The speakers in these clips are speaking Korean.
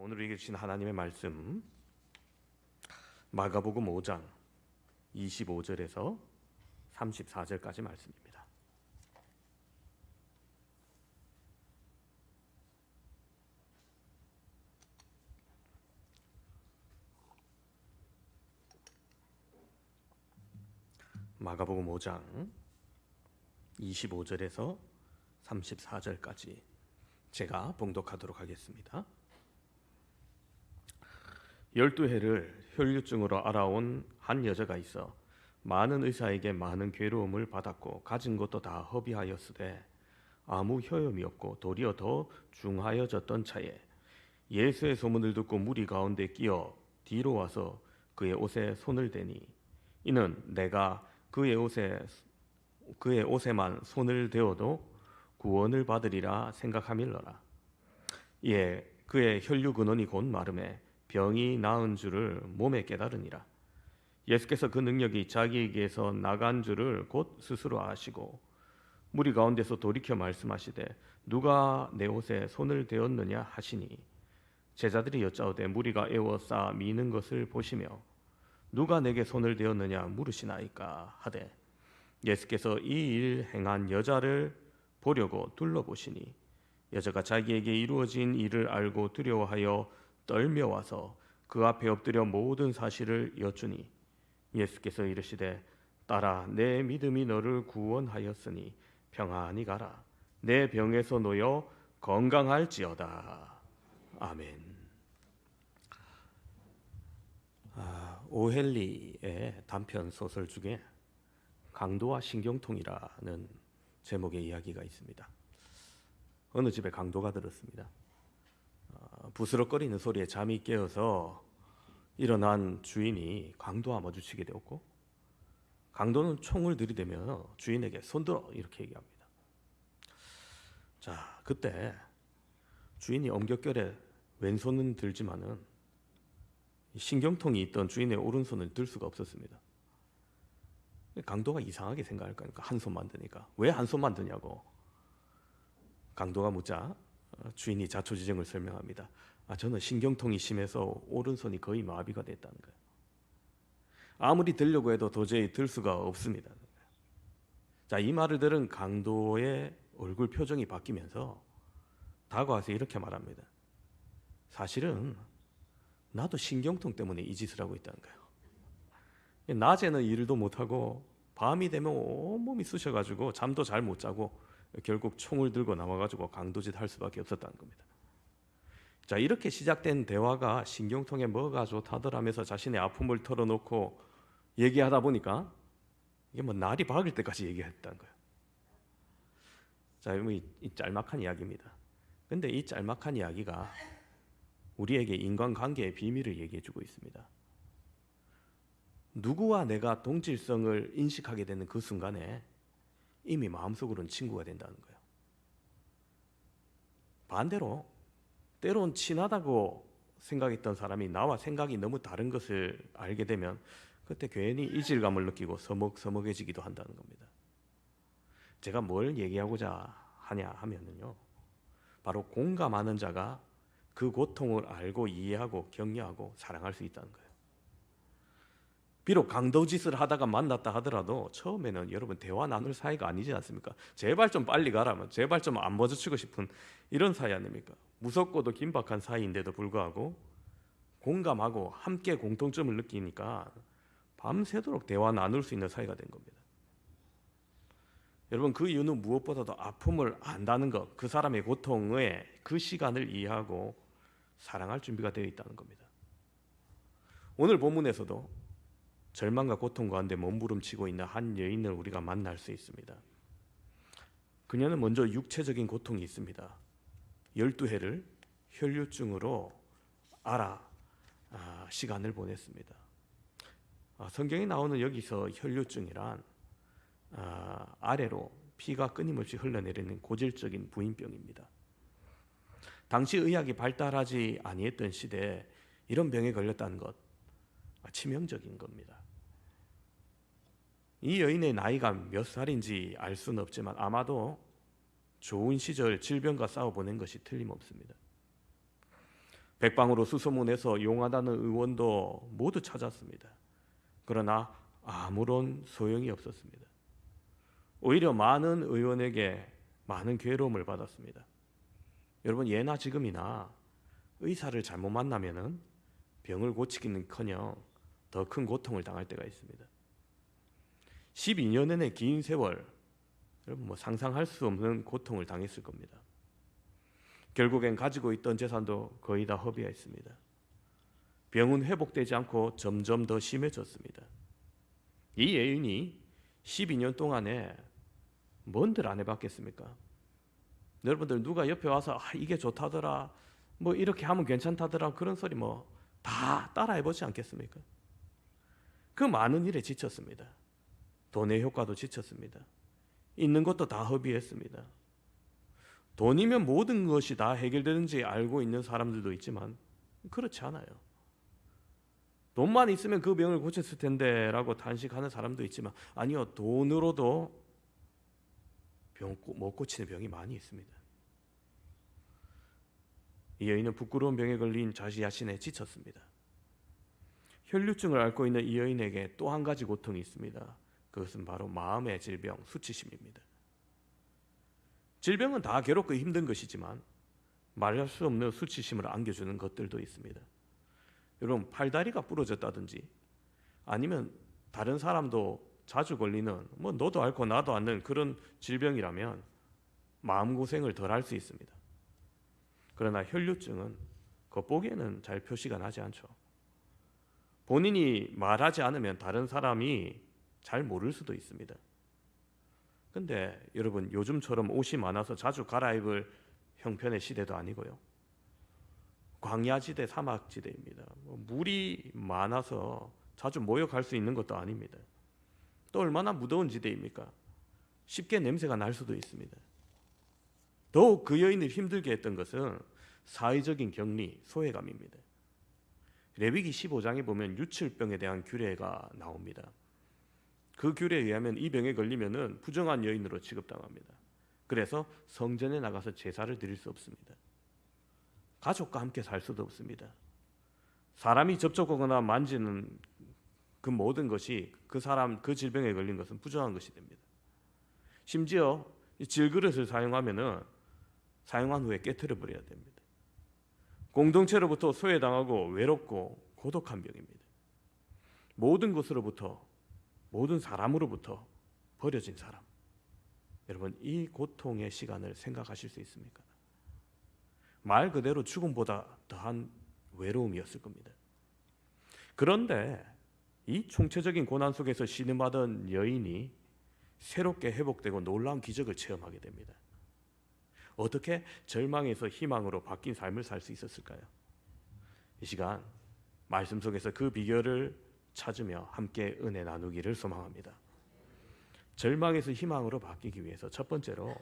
오늘 읽으신 하나님의 말씀 마가복음 5장 25절에서 34절까지 말씀입니다. 마가복음 5장 25절에서 34절까지 제가 봉독하도록 하겠습니다. 12해를 혈류증으로 알아온 한 여자가 있어 많은 의사에게 많은 괴로움을 받았고 가진 것도 다 허비하였으되 아무 효험이 없고 도리어 더 중하여졌던 차에 예수의 소문을 듣고 무리 가운데 끼어 뒤로 와서 그의 옷에 손을 대니 이는 내가 그의 옷에만 손을 대어도 구원을 받으리라 생각함일러라. 이에 그의 혈류 근원이 곧 마름에 병이 나은 줄을 몸에 깨달으니라. 예수께서 그 능력이 자기에게서 나간 줄을 곧 스스로 아시고 무리 가운데서 돌이켜 말씀하시되 누가 내 옷에 손을 대었느냐 하시니 제자들이 여짜오되 무리가 에워싸 미는 것을 보시며 누가 내게 손을 대었느냐 물으시나이까 하되 예수께서 이 일 행한 여자를 보려고 둘러보시니 여자가 자기에게 이루어진 일을 알고 두려워하여 떨며 와서 그 앞에 엎드려 모든 사실을 여쭈니 예수께서 이르시되 딸아 내 믿음이 너를 구원하였으니 평안히 가라. 내 병에서 놓여 건강할지어다. 아멘. 오헬리의 단편 소설 중에 강도와 신경통이라는 제목의 이야기가 있습니다. 어느 집에 강도가 들었습니다. 부스럭거리는 소리에 잠이 깨어서 일어난 주인이 강도와 마주치게 되었고 강도는 총을 들이대며 주인에게 손들어 이렇게 얘기합니다. 자, 그때 주인이 엄격결에 왼손은 들지만은 신경통이 있던 주인의 오른손을 들 수가 없었습니다. 강도가 이상하게 생각할 거니까 한 손만 드니까 왜 한 손만 드냐고 강도가 묻자 주인이 자초지종을 설명합니다. 저는 신경통이 심해서 오른손이 거의 마비가 됐다는 거예요. 아무리 들려고 해도 도저히 들 수가 없습니다. 자, 이 말을 들은 강도의 얼굴 표정이 바뀌면서 다가와서 이렇게 말합니다. 사실은 나도 신경통 때문에 이 짓을 하고 있다는 거예요. 낮에는 일도 못하고 밤이 되면 온몸이 쑤셔가지고 잠도 잘 못 자고 결국 총을 들고 나와가지고 강도짓 할 수밖에 없었다는 겁니다. 자, 이렇게 시작된 대화가 신경통에 뭐가 좋다더라면서 자신의 아픔을 털어놓고 얘기하다 보니까 이게 뭐 날이 밝을 때까지 얘기했다는 거예요. 자, 이 짤막한 이야기입니다. 근데 이 짤막한 이야기가 우리에게 인간관계의 비밀을 얘기해주고 있습니다. 누구와 내가 동질성을 인식하게 되는 그 순간에 이미 마음속으로는 친구가 된다는 거예요. 반대로 때론 친하다고 생각했던 사람이 나와 생각이 너무 다른 것을 알게 되면 그때 괜히 이질감을 느끼고 서먹서먹해지기도 한다는 겁니다. 제가 뭘 얘기하고자 하냐 하면은요, 바로 공감하는 자가 그 고통을 알고 이해하고 격려하고 사랑할 수 있다는 거예요. 비록 강도짓을 하다가 만났다 하더라도 처음에는 여러분 대화 나눌 사이가 아니지 않습니까? 제발 좀 빨리 가라면 제발 좀 안 마주치고 싶은 이런 사이 아닙니까? 무섭고도 긴박한 사이인데도 불구하고 공감하고 함께 공통점을 느끼니까 밤새도록 대화 나눌 수 있는 사이가 된 겁니다. 여러분, 그 이유는 무엇보다도 아픔을 안다는 것, 그 사람의 고통의 그 시간을 이해하고 사랑할 준비가 되어 있다는 겁니다. 오늘 본문에서도 절망과 고통 가운데 몸부림치고 있는 한 여인을 우리가 만날 수 있습니다. 그녀는 먼저 육체적인 고통이 있습니다. 12해를 혈류증으로 시간을 보냈습니다. 성경에 나오는 여기서 혈류증이란 아래로 피가 끊임없이 흘러내리는 고질적인 부인병입니다. 당시 의학이 발달하지 아니했던 시대에 이런 병에 걸렸다는 것 치명적인 겁니다. 이 여인의 나이가 몇 살인지 알 수는 없지만 아마도 좋은 시절 질병과 싸워보낸 것이 틀림없습니다. 백방으로 수소문해서 용하다는 의원도 모두 찾았습니다. 그러나 아무런 소용이 없었습니다. 오히려 많은 의원에게 많은 괴로움을 받았습니다. 여러분, 예나 지금이나 의사를 잘못 만나면은 병을 고치기는커녕 더 큰 고통을 당할 때가 있습니다. 12년의 긴 세월, 여러분 상상할 수 없는 고통을 당했을 겁니다. 결국엔 가지고 있던 재산도 거의 다 허비했습니다. 병은 회복되지 않고 점점 더 심해졌습니다. 이 여인이 12년 동안에 뭔들 안 해봤겠습니까? 여러분들 누가 옆에 와서 이게 좋다더라, 뭐 이렇게 하면 괜찮다더라, 그런 소리 다 따라해보지 않겠습니까? 그 많은 일에 지쳤습니다. 돈의 효과도 지쳤습니다. 있는 것도 다 허비했습니다. 돈이면 모든 것이 다 해결되는지 알고 있는 사람들도 있지만 그렇지 않아요. 돈만 있으면 그 병을 고쳤을 텐데 라고 단식하는 사람도 있지만, 아니요, 돈으로도 못 고치는 병이 많이 있습니다. 이 여인은 부끄러운 병에 걸린 자신 야신에 지쳤습니다. 혈류증을 앓고 있는 이 여인에게 또 한 가지 고통이 있습니다. 그것은 바로 마음의 질병, 수치심입니다. 질병은 다 괴롭고 힘든 것이지만 말할 수 없는 수치심을 안겨주는 것들도 있습니다. 여러분, 팔다리가 부러졌다든지 아니면 다른 사람도 자주 걸리는 너도 앓고 나도 앓는 그런 질병이라면 마음고생을 덜 할 수 있습니다. 그러나 혈류증은 겉보기에는 잘 표시가 나지 않죠. 본인이 말하지 않으면 다른 사람이 잘 모를 수도 있습니다. 근데 여러분, 요즘처럼 옷이 많아서 자주 갈아입을 형편의 시대도 아니고요. 광야지대, 사막지대입니다. 물이 많아서 자주 모여갈 수 있는 것도 아닙니다. 또 얼마나 무더운 지대입니까? 쉽게 냄새가 날 수도 있습니다. 더욱 그 여인을 힘들게 했던 것은 사회적인 격리, 소외감입니다. 레위기 15장에 보면 유출병에 대한 규례가 나옵니다. 그 규례에 의하면 이 병에 걸리면은 부정한 여인으로 취급당합니다. 그래서 성전에 나가서 제사를 드릴 수 없습니다. 가족과 함께 살 수도 없습니다. 사람이 접촉하거나 만지는 그 모든 것이 그 질병에 걸린 것은 부정한 것이 됩니다. 심지어 질그릇을 사용하면은 사용한 후에 깨트려 버려야 됩니다. 공동체로부터 소외당하고 외롭고 고독한 병입니다. 모든 것으로부터, 모든 사람으로부터 버려진 사람. 여러분, 이 고통의 시간을 생각하실 수 있습니까? 말 그대로 죽음보다 더한 외로움이었을 겁니다. 그런데 이 총체적인 고난 속에서 신음하던 여인이 새롭게 회복되고 놀라운 기적을 체험하게 됩니다. 어떻게 절망에서 희망으로 바뀐 삶을 살 수 있었을까요? 이 시간 말씀 속에서 그 비결을 찾으며 함께 은혜 나누기를 소망합니다. 절망에서 희망으로 바뀌기 위해서 첫 번째로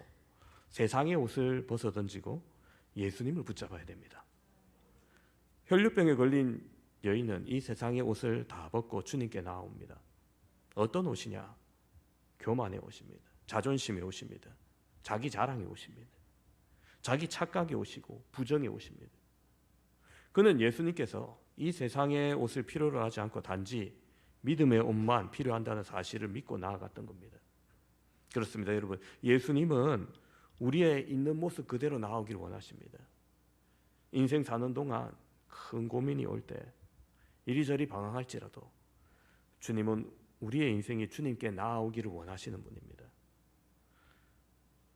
세상의 옷을 벗어던지고 예수님을 붙잡아야 됩니다. 혈류병에 걸린 여인은 이 세상의 옷을 다 벗고 주님께 나옵니다. 어떤 옷이냐? 교만의 옷입니다. 자존심의 옷입니다. 자기 자랑의 옷입니다. 자기 착각의 옷이고 부정의 옷입니다. 그는 예수님께서 이 세상의 옷을 필요로 하지 않고 단지 믿음의 옷만 필요한다는 사실을 믿고 나아갔던 겁니다. 그렇습니다, 여러분. 예수님은 우리의 있는 모습 그대로 나오기를 원하십니다. 인생 사는 동안 큰 고민이 올 때 이리저리 방황할지라도 주님은 우리의 인생이 주님께 나아오기를 원하시는 분입니다.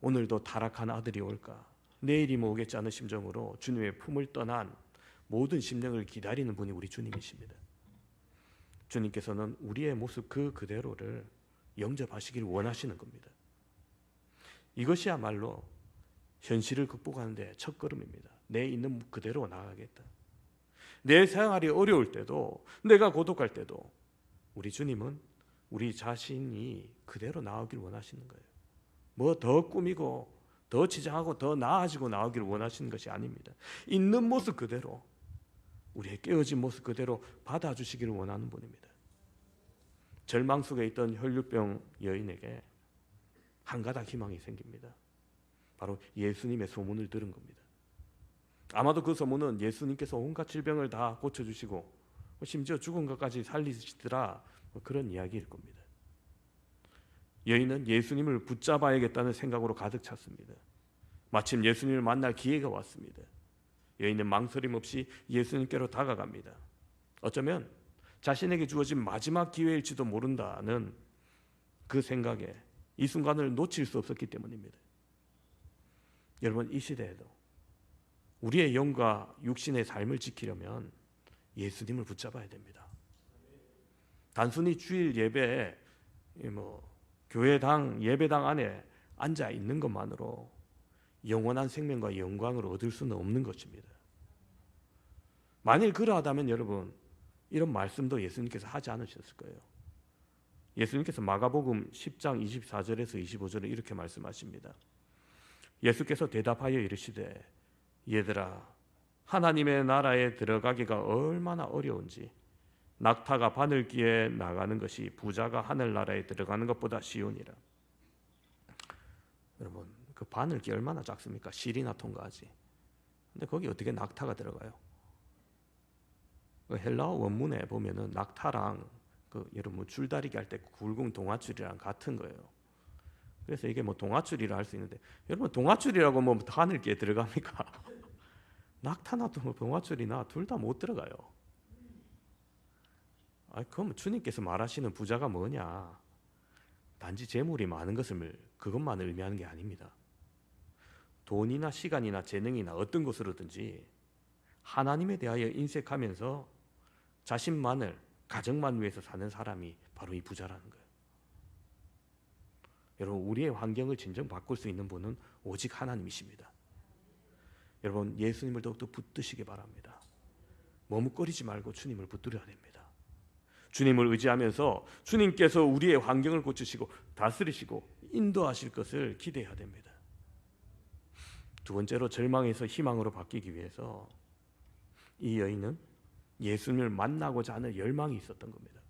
오늘도 타락한 아들이 올까, 내일이 오겠지 않은 심정으로 주님의 품을 떠난 모든 심령을 기다리는 분이 우리 주님이십니다. 주님께서는 우리의 모습 그대로를 영접하시기를 원하시는 겁니다. 이것이야말로 현실을 극복하는 데 첫걸음입니다. 내 있는 그대로 나아가겠다. 내 생활이 어려울 때도, 내가 고독할 때도 우리 주님은 우리 자신이 그대로 나오기를 원하시는 거예요. 뭐 더 꾸미고 더 치장하고 더 나아지고 나오기를 원하시는 것이 아닙니다. 있는 모습 그대로, 우리의 깨어진 모습 그대로 받아주시기를 원하는 분입니다. 절망 속에 있던 혈류병 여인에게 한 가닥 희망이 생깁니다. 바로 예수님의 소문을 들은 겁니다. 아마도 그 소문은 예수님께서 온갖 질병을 다 고쳐주시고 심지어 죽은 것까지 살리시더라, 그런 이야기일 겁니다. 여인은 예수님을 붙잡아야겠다는 생각으로 가득 찼습니다. 마침 예수님을 만날 기회가 왔습니다. 여인은 망설임 없이 예수님께로 다가갑니다. 어쩌면 자신에게 주어진 마지막 기회일지도 모른다는 그 생각에 이 순간을 놓칠 수 없었기 때문입니다. 여러분, 이 시대에도 우리의 영과 육신의 삶을 지키려면 예수님을 붙잡아야 됩니다. 단순히 주일 예배에 교회당 예배당 안에 앉아 있는 것만으로 영원한 생명과 영광을 얻을 수는 없는 것입니다. 만일 그러하다면 여러분, 이런 말씀도 예수님께서 하지 않으셨을 거예요. 예수님께서 마가복음 10장 24절에서 25절에 이렇게 말씀하십니다. 예수께서 대답하여 이르시되 얘들아, 하나님의 나라에 들어가기가 얼마나 어려운지 낙타가 바늘기에 나가는 것이 부자가 하늘나라에 들어가는 것보다 쉬우니라. 여러분, 그 바늘기 얼마나 작습니까? 실이나 통과하지. 근데 거기 어떻게 낙타가 들어가요? 그 헬라어 원문에 보면은 낙타랑 여러분 줄다리기 할 때 굵은 동아줄이랑 같은 거예요. 그래서 이게 동아줄이라 할 수 있는데, 여러분 동아줄이라고 바늘기에 들어갑니까? 낙타나 동아줄이나 둘 다 못 들어가요. 그럼 주님께서 말하시는 부자가 뭐냐? 단지 재물이 많은 것을 그것만 의미하는 게 아닙니다. 돈이나 시간이나 재능이나 어떤 것으로든지 하나님에 대하여 인색하면서 자신만을, 가정만 위해서 사는 사람이 바로 이 부자라는 거예요. 여러분, 우리의 환경을 진정 바꿀 수 있는 분은 오직 하나님이십니다. 여러분, 예수님을 더욱더 붙드시기 바랍니다. 머뭇거리지 말고 주님을 붙들어야 됩니다. 주님을 의지하면서 주님께서 우리의 환경을 고치시고 다스리시고 인도하실 것을 기대해야 됩니다. 두 번째로, 절망에서 희망으로 바뀌기 위해서 이 여인은 예수님을 만나고자 하는 열망이 있었던 겁니다.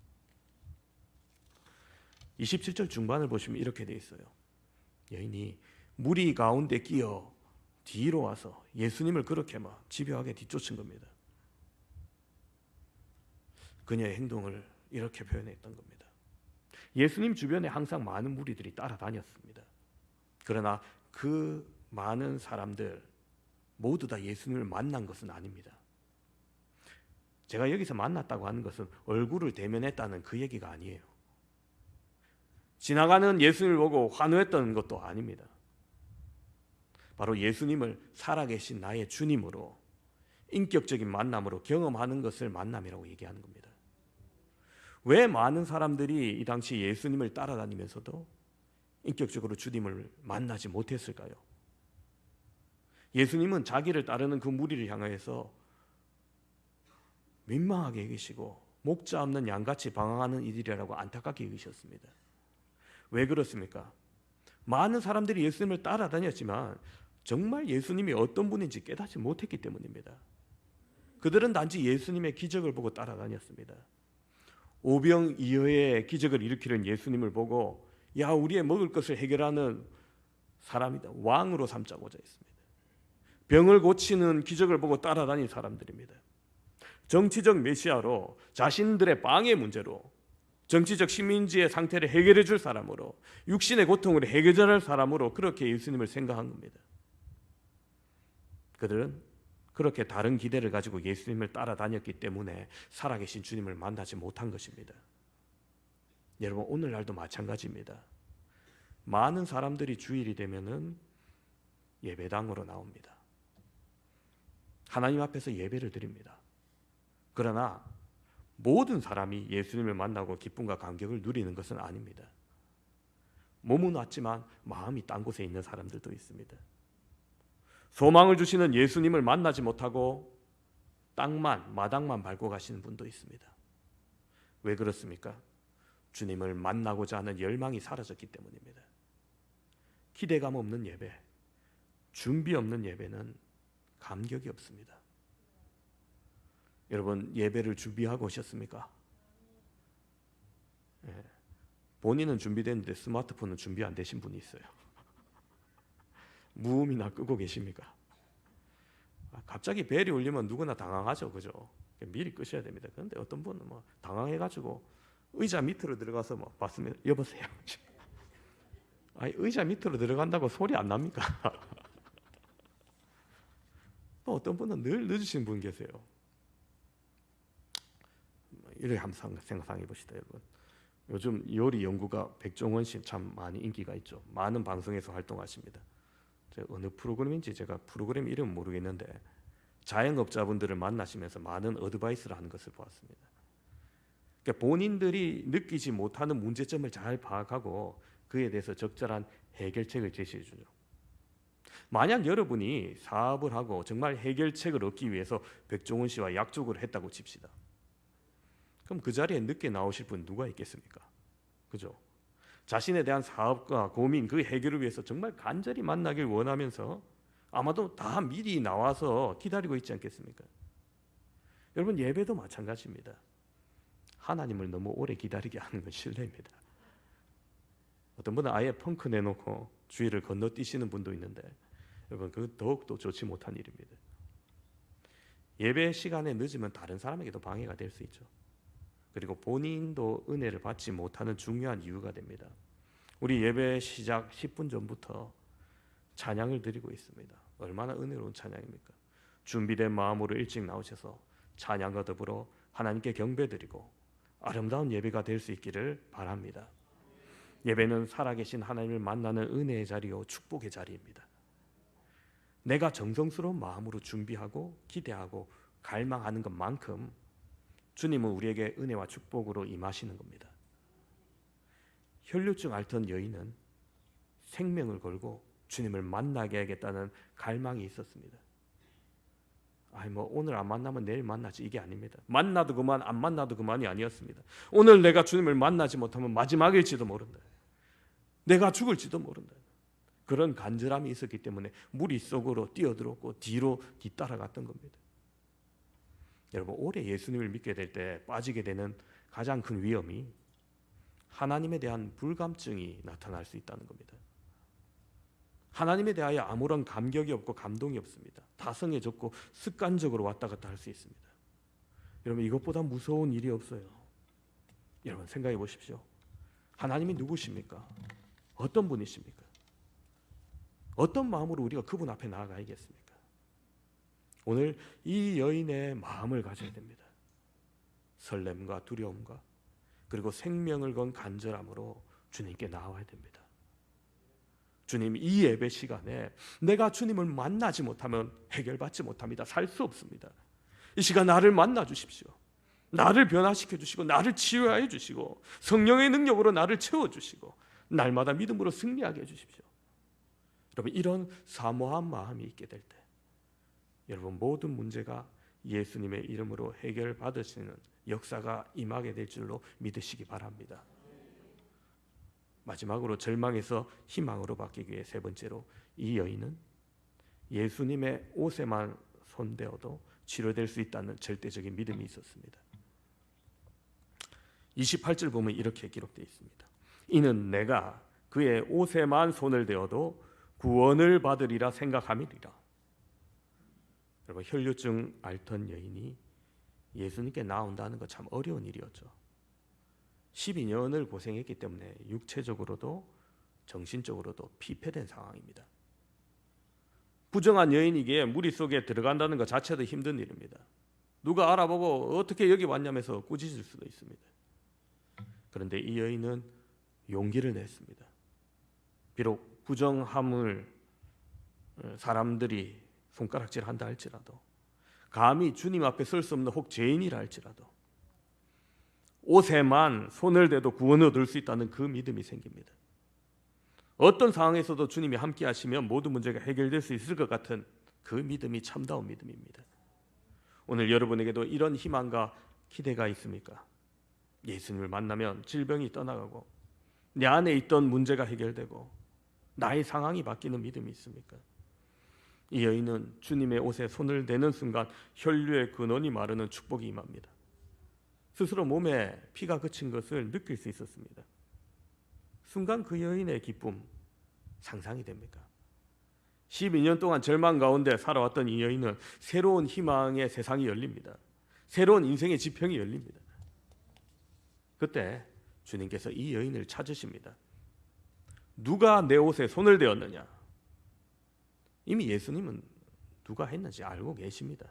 27절 중반을 보시면 이렇게 돼 있어요. 여인이 무리 가운데 끼어 뒤로 와서 예수님을 그렇게 집요하게 뒤쫓은 겁니다. 그녀의 행동을 이렇게 표현했던 겁니다. 예수님 주변에 항상 많은 무리들이 따라다녔습니다. 그러나 그 많은 사람들 모두 다 예수님을 만난 것은 아닙니다. 제가 여기서 만났다고 하는 것은 얼굴을 대면했다는 그 얘기가 아니에요. 지나가는 예수님을 보고 환호했던 것도 아닙니다. 바로 예수님을 살아계신 나의 주님으로 인격적인 만남으로 경험하는 것을 만남이라고 얘기하는 겁니다. 왜 많은 사람들이 이 당시 예수님을 따라다니면서도 인격적으로 주님을 만나지 못했을까요? 예수님은 자기를 따르는 그 무리를 향하여서 민망하게 여기시고 목자 없는 양같이 방황하는 이들이라고 안타깝게 여기셨습니다. 왜 그렇습니까? 많은 사람들이 예수님을 따라다녔지만 정말 예수님이 어떤 분인지 깨닫지 못했기 때문입니다. 그들은 단지 예수님의 기적을 보고 따라다녔습니다. 오병이어의 기적을 일으키는 예수님을 보고 야, 우리의 먹을 것을 해결하는 사람이다, 왕으로 삼자고자 했습니다. 병을 고치는 기적을 보고 따라다닌 사람들입니다. 정치적 메시아로, 자신들의 방해 문제로, 정치적 식민지의 상태를 해결해 줄 사람으로, 육신의 고통을 해결할 사람으로 그렇게 예수님을 생각한 겁니다. 그들은 그렇게 다른 기대를 가지고 예수님을 따라다녔기 때문에 살아계신 주님을 만나지 못한 것입니다. 여러분, 오늘날도 마찬가지입니다. 많은 사람들이 주일이 되면은 예배당으로 나옵니다. 하나님 앞에서 예배를 드립니다. 그러나 모든 사람이 예수님을 만나고 기쁨과 감격을 누리는 것은 아닙니다. 몸은 왔지만 마음이 딴 곳에 있는 사람들도 있습니다. 소망을 주시는 예수님을 만나지 못하고 마당만 밟고 가시는 분도 있습니다. 왜 그렇습니까? 주님을 만나고자 하는 열망이 사라졌기 때문입니다. 기대감 없는 예배, 준비 없는 예배는 감격이 없습니다. 여러분, 예배를 준비하고 오셨습니까? 예. 본인은 준비됐는데 스마트폰은 준비 안 되신 분이 있어요. 무음이나 끄고 계십니까? 갑자기 벨이 울리면 누구나 당황하죠, 그죠? 미리 끄셔야 됩니다. 그런데 어떤 분은 뭐 당황해가지고 의자 밑으로 들어가서 뭐 봤습니다. 여보세요. 아니, 의자 밑으로 들어간다고 소리 안 납니까? 또 어떤 분은 늘 늦으신 분 계세요. 이렇게 한번 생각해 보시다, 여러분. 요즘 요리 연구가 백종원 씨 참 많이 인기가 있죠. 많은 방송에서 활동하십니다. 어느 프로그램인지 제가 프로그램 이름 모르겠는데 자영업자분들을 만나시면서 많은 어드바이스를 하는 것을 보았습니다. 그러니까 본인들이 느끼지 못하는 문제점을 잘 파악하고 그에 대해서 적절한 해결책을 제시해 주죠. 만약 여러분이 사업을 하고 정말 해결책을 얻기 위해서 백종원 씨와 약속을 했다고 칩시다. 그럼 그 자리에 늦게 나오실 분 누가 있겠습니까? 그죠? 자신에 대한 사업과 고민, 그 해결을 위해서 정말 간절히 만나길 원하면서 아마도 다 미리 나와서 기다리고 있지 않겠습니까? 여러분, 예배도 마찬가지입니다. 하나님을 너무 오래 기다리게 하는 건 실례입니다. 어떤 분은 아예 펑크 내놓고 주의를 건너뛰시는 분도 있는데 여러분, 그건 더욱더 좋지 못한 일입니다. 예배 시간에 늦으면 다른 사람에게도 방해가 될 수 있죠. 그리고 본인도 은혜를 받지 못하는 중요한 이유가 됩니다. 우리 예배 시작 10분 전부터 찬양을 드리고 있습니다. 얼마나 은혜로운 찬양입니까? 준비된 마음으로 일찍 나오셔서 찬양과 더불어 하나님께 경배드리고 아름다운 예배가 될 수 있기를 바랍니다. 예배는 살아계신 하나님을 만나는 은혜의 자리요 축복의 자리입니다. 내가 정성스러운 마음으로 준비하고 기대하고 갈망하는 것만큼 주님은 우리에게 은혜와 축복으로 임하시는 겁니다. 혈류증 앓던 여인은 생명을 걸고 주님을 만나게 하겠다는 갈망이 있었습니다. 뭐 오늘 안 만나면 내일 만나지, 이게 아닙니다. 만나도 그만, 안 만나도 그만이 아니었습니다. 오늘 내가 주님을 만나지 못하면 마지막일지도 모른다. 내가 죽을지도 모른다. 그런 간절함이 있었기 때문에 무리 속으로 뛰어들었고 뒤로 뒤따라갔던 겁니다. 여러분, 오래 예수님을 믿게 될 때 빠지게 되는 가장 큰 위험이 하나님에 대한 불감증이 나타날 수 있다는 겁니다. 하나님에 대하여 아무런 감격이 없고 감동이 없습니다. 다성해졌고 습관적으로 왔다 갔다 할 수 있습니다. 여러분, 이것보다 무서운 일이 없어요. 여러분, 생각해 보십시오. 하나님이 누구십니까? 어떤 분이십니까? 어떤 마음으로 우리가 그분 앞에 나아가야겠습니까? 오늘 이 여인의 마음을 가져야 됩니다. 설렘과 두려움과 그리고 생명을 건 간절함으로 주님께 나와야 됩니다. 주님, 이 예배 시간에 내가 주님을 만나지 못하면 해결받지 못합니다. 살 수 없습니다. 이 시간 나를 만나 주십시오. 나를 변화시켜 주시고 나를 치유하여 주시고 성령의 능력으로 나를 채워 주시고 날마다 믿음으로 승리하게 해 주십시오. 여러분, 이런 사모한 마음이 있게 될 때 여러분, 모든 문제가 예수님의 이름으로 해결받으시는 역사가 임하게 될 줄로 믿으시기 바랍니다. 마지막으로 절망에서 희망으로 바뀌기 위해 세 번째로 이 여인은 예수님의 옷에만 손대어도 치료될 수 있다는 절대적인 믿음이 있었습니다. 28절 보면 이렇게 기록되어 있습니다. 이는 내가 그의 옷에만 손을 대어도 구원을 받으리라 생각함이리라. 여러분, 혈류증 앓던 여인이 예수님께 나온다는 거 참 어려운 일이었죠. 12년을 고생했기 때문에 육체적으로도 정신적으로도 피폐된 상황입니다. 부정한 여인이기에 무리 속에 들어간다는 것 자체도 힘든 일입니다. 누가 알아보고 어떻게 여기 왔냐면서 꾸짖을 수도 있습니다. 그런데 이 여인은 용기를 냈습니다. 비록 부정함을 사람들이 손가락질한다 할지라도, 감히 주님 앞에 설 수 없는 혹 죄인이라 할지라도 옷에만 손을 대도 구원을 얻을 수 있다는 그 믿음이 생깁니다. 어떤 상황에서도 주님이 함께 하시면 모든 문제가 해결될 수 있을 것 같은 그 믿음이 참다운 믿음입니다. 오늘 여러분에게도 이런 희망과 기대가 있습니까? 예수님을 만나면 질병이 떠나가고 내 안에 있던 문제가 해결되고 나의 상황이 바뀌는 믿음이 있습니까? 이 여인은 주님의 옷에 손을 대는 순간 혈류의 근원이 마르는 축복이 임합니다. 스스로 몸에 피가 그친 것을 느낄 수 있었습니다. 순간 그 여인의 기쁨 상상이 됩니까? 12년 동안 절망 가운데 살아왔던 이 여인은 새로운 희망의 세상이 열립니다. 새로운 인생의 지평이 열립니다. 그때 주님께서 이 여인을 찾으십니다. 누가 내 옷에 손을 대었느냐? 이미 예수님은 누가 했는지 알고 계십니다.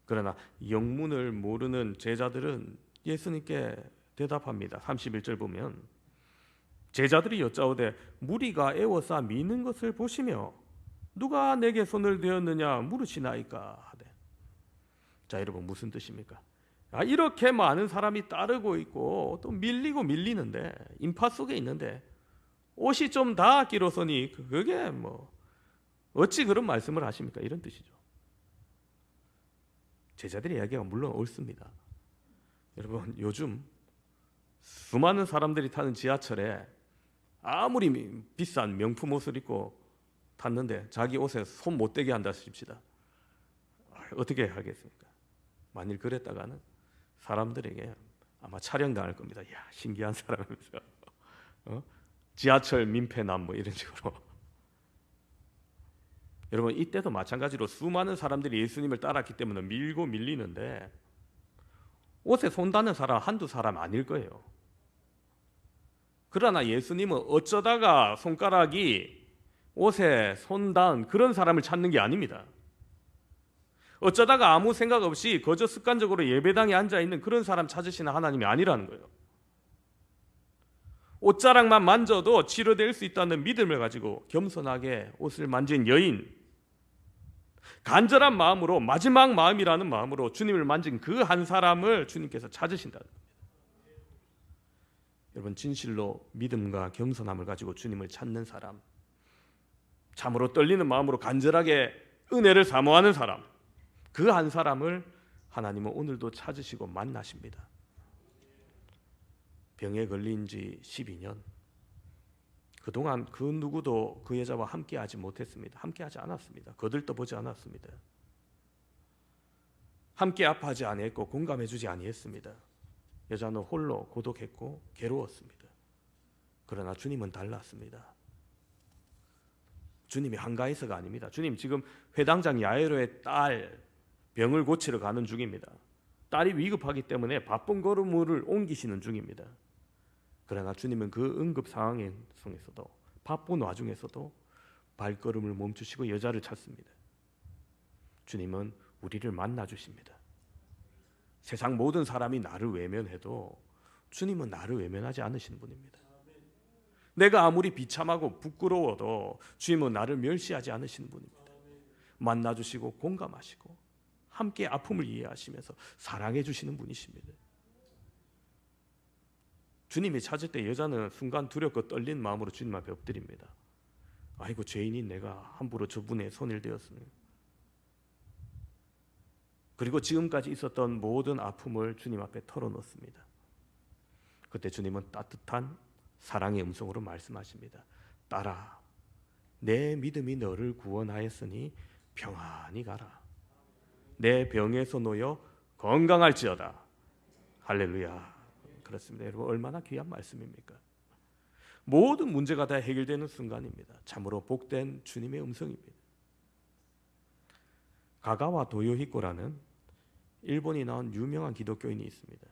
그러나 영문을 모르는 제자들은 예수님께 대답합니다. 31절 보면 제자들이 여짜오되 무리가 애워싸 미는 것을 보시며 누가 내게 손을 대었느냐 물으시나이까 하되. 자, 여러분 무슨 뜻입니까? 이렇게 많은 사람이 따르고 있고 또 밀리고 밀리는데 인파 속에 있는데 옷이 좀 닿기로서니 그게 뭐 어찌 그런 말씀을 하십니까? 이런 뜻이죠. 제자들의 이야기가 물론 옳습니다. 여러분 요즘 수많은 사람들이 타는 지하철에 아무리 비싼 명품 옷을 입고 탔는데 자기 옷에 손 못 대게 한다 싶시다. 어떻게 하겠습니까? 만일 그랬다가는 사람들에게 아마 촬영당할 겁니다. 야, 신기한 사람이면서 지하철 민폐남 뭐 이런 식으로. 여러분 이때도 마찬가지로 수많은 사람들이 예수님을 따랐기 때문에 밀고 밀리는데 옷에 손 닿는 사람 한두 사람 아닐 거예요. 그러나 예수님은 어쩌다가 손가락이 옷에 손 닿은 그런 사람을 찾는 게 아닙니다. 어쩌다가 아무 생각 없이 거저 습관적으로 예배당에 앉아있는 그런 사람 찾으시는 하나님이 아니라는 거예요. 옷자락만 만져도 치료될 수 있다는 믿음을 가지고 겸손하게 옷을 만진 여인, 간절한 마음으로 마지막 마음이라는 마음으로 주님을 만진 그 한 사람을 주님께서 찾으신다는 겁니다. 여러분 진실로 믿음과 겸손함을 가지고 주님을 찾는 사람, 참으로 떨리는 마음으로 간절하게 은혜를 사모하는 사람, 그 한 사람을 하나님은 오늘도 찾으시고 만나십니다. 병에 걸린 지 12년, 그동안 그 누구도 그 여자와 함께하지 못했습니다. 함께하지 않았습니다. 거들떠보지 않았습니다. 함께 아파하지 아니했고 공감해주지 아니했습니다. 여자는 홀로 고독했고 괴로웠습니다. 그러나 주님은 달랐습니다. 주님이 한가해서가 아닙니다. 주님 지금 회당장 야이로의 딸 병을 고치러 가는 중입니다. 딸이 위급하기 때문에 바쁜 걸음을 옮기시는 중입니다. 그러나 주님은 그 응급 상황 속에서도 바쁜 와중에서도 발걸음을 멈추시고 여자를 찾습니다. 주님은 우리를 만나 주십니다. 세상 모든 사람이 나를 외면해도 주님은 나를 외면하지 않으시는 분입니다. 내가 아무리 비참하고 부끄러워도 주님은 나를 멸시하지 않으시는 분입니다. 만나 주시고 공감하시고 함께 아픔을 이해하시면서 사랑해 주시는 분이십니다. 주님이 찾을 때 여자는 순간 두렵고 떨린 마음으로 주님 앞에 엎드립니다. 아이고 죄인인 내가 함부로 저분의 손을 대었으니. 그리고 지금까지 있었던 모든 아픔을 주님 앞에 털어놓습니다. 그때 주님은 따뜻한 사랑의 음성으로 말씀하십니다. 딸아, 내 믿음이 너를 구원하였으니 평안히 가라. 내 병에서 놓여 건강할지어다. 할렐루야. 그렇습니다. 여러분 얼마나 귀한 말씀입니까? 모든 문제가 다 해결되는 순간입니다. 참으로 복된 주님의 음성입니다. 가가와 도요히코라는 일본이 나온 유명한 기독교인이 있습니다.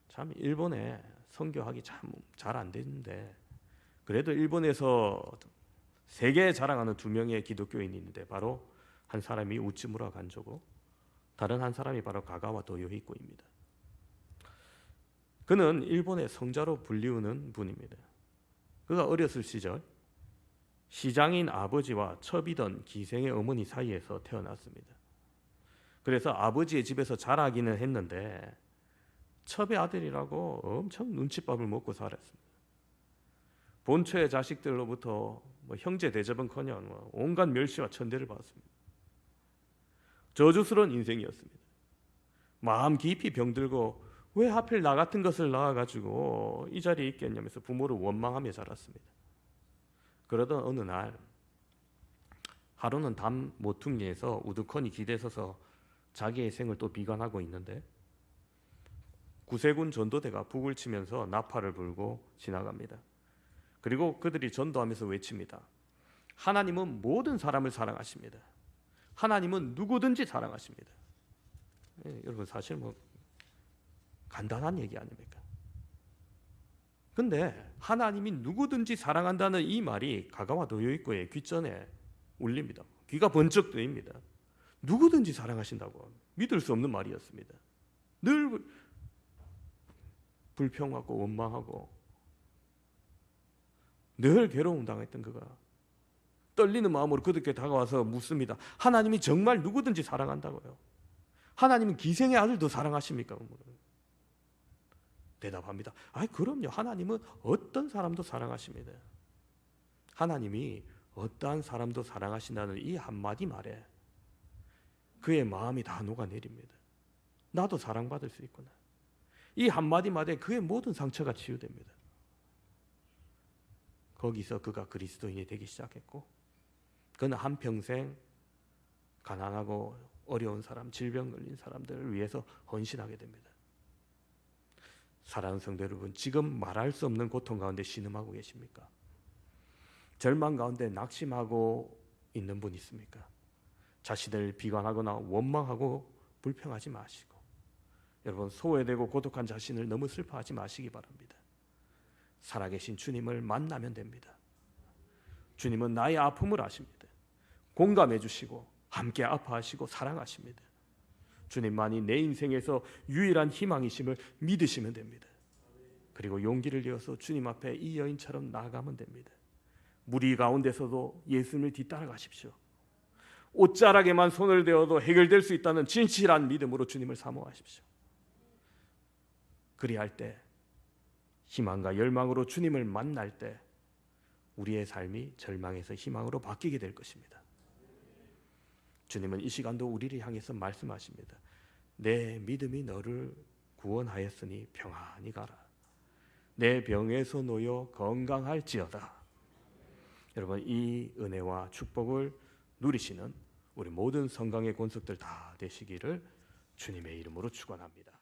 참 일본에 선교하기 참 잘 안 되는데 그래도 일본에서 세계에 자랑하는 두 명의 기독교인이 있는데 바로 한 사람이 우츠무라 간조고 다른 한 사람이 바로 가가와 도요히코입니다. 그는 일본의 성자로 불리우는 분입니다. 그가 어렸을 시절 시장인 아버지와 첩이던 기생의 어머니 사이에서 태어났습니다. 그래서 아버지의 집에서 자라기는 했는데 첩의 아들이라고 엄청 눈칫밥을 먹고 살았습니다. 본처의 자식들로부터 형제 대접은커녕 온갖 멸시와 천대를 받았습니다. 저주스러운 인생이었습니다. 마음 깊이 병들고 왜 하필 나 같은 것을 낳아가지고 이 자리에 있겠냐면서 부모를 원망하며 자랐습니다. 그러던 어느 날 하루는 담 모퉁이에서 우두커니 기대서서 자기의 생을 또 비관하고 있는데 구세군 전도대가 북을 치면서 나팔을 불고 지나갑니다. 그리고 그들이 전도하면서 외칩니다. 하나님은 모든 사람을 사랑하십니다. 하나님은 누구든지 사랑하십니다. 여러분 사실 간단한 얘기 아닙니까? 근데 하나님이 누구든지 사랑한다는 이 말이 가가와 도요이코의 귓전에 울립니다. 귀가 번쩍 뜨입니다. 누구든지 사랑하신다고 믿을 수 없는 말이었습니다. 늘 불평하고 원망하고 늘 괴로움 당했던 그가 떨리는 마음으로 그들께 다가와서 묻습니다. 하나님이 정말 누구든지 사랑한다고요? 하나님은 기생의 아들도 사랑하십니까? 대답합니다. 그럼요. 하나님은 어떤 사람도 사랑하십니다. 하나님이 어떠한 사람도 사랑하신다는 이 한마디 말에 그의 마음이 다 녹아내립니다. 나도 사랑받을 수 있구나. 이 한마디 말에 그의 모든 상처가 치유됩니다. 거기서 그가 그리스도인이 되기 시작했고, 그는 한평생 가난하고 어려운 사람, 질병 걸린 사람들을 위해서 헌신하게 됩니다. 사랑하는 성도 여러분, 지금 말할 수 없는 고통 가운데 신음하고 계십니까? 절망 가운데 낙심하고 있는 분 있습니까? 자신을 비관하거나 원망하고 불평하지 마시고, 여러분 소외되고 고독한 자신을 너무 슬퍼하지 마시기 바랍니다. 살아계신 주님을 만나면 됩니다. 주님은 나의 아픔을 아십니다. 공감해 주시고 함께 아파하시고 사랑하십니다. 주님만이 내 인생에서 유일한 희망이심을 믿으시면 됩니다. 그리고 용기를 내어서 주님 앞에 이 여인처럼 나아가면 됩니다. 무리 가운데서도 예수님을 뒤따라가십시오. 옷자락에만 손을 대어도 해결될 수 있다는 진실한 믿음으로 주님을 사모하십시오. 그리할 때 희망과 열망으로 주님을 만날 때 우리의 삶이 절망에서 희망으로 바뀌게 될 것입니다. 주님은 이 시간도 우리를 향해서 말씀하십니다. 내 믿음이 너를 구원하였으니 평안히 가라. 내 병에서 놓여 건강할지어다. 여러분, 이 은혜와 축복을 누리시는 우리 모든 성강의 권속들 다 되시기를 주님의 이름으로 축원합니다.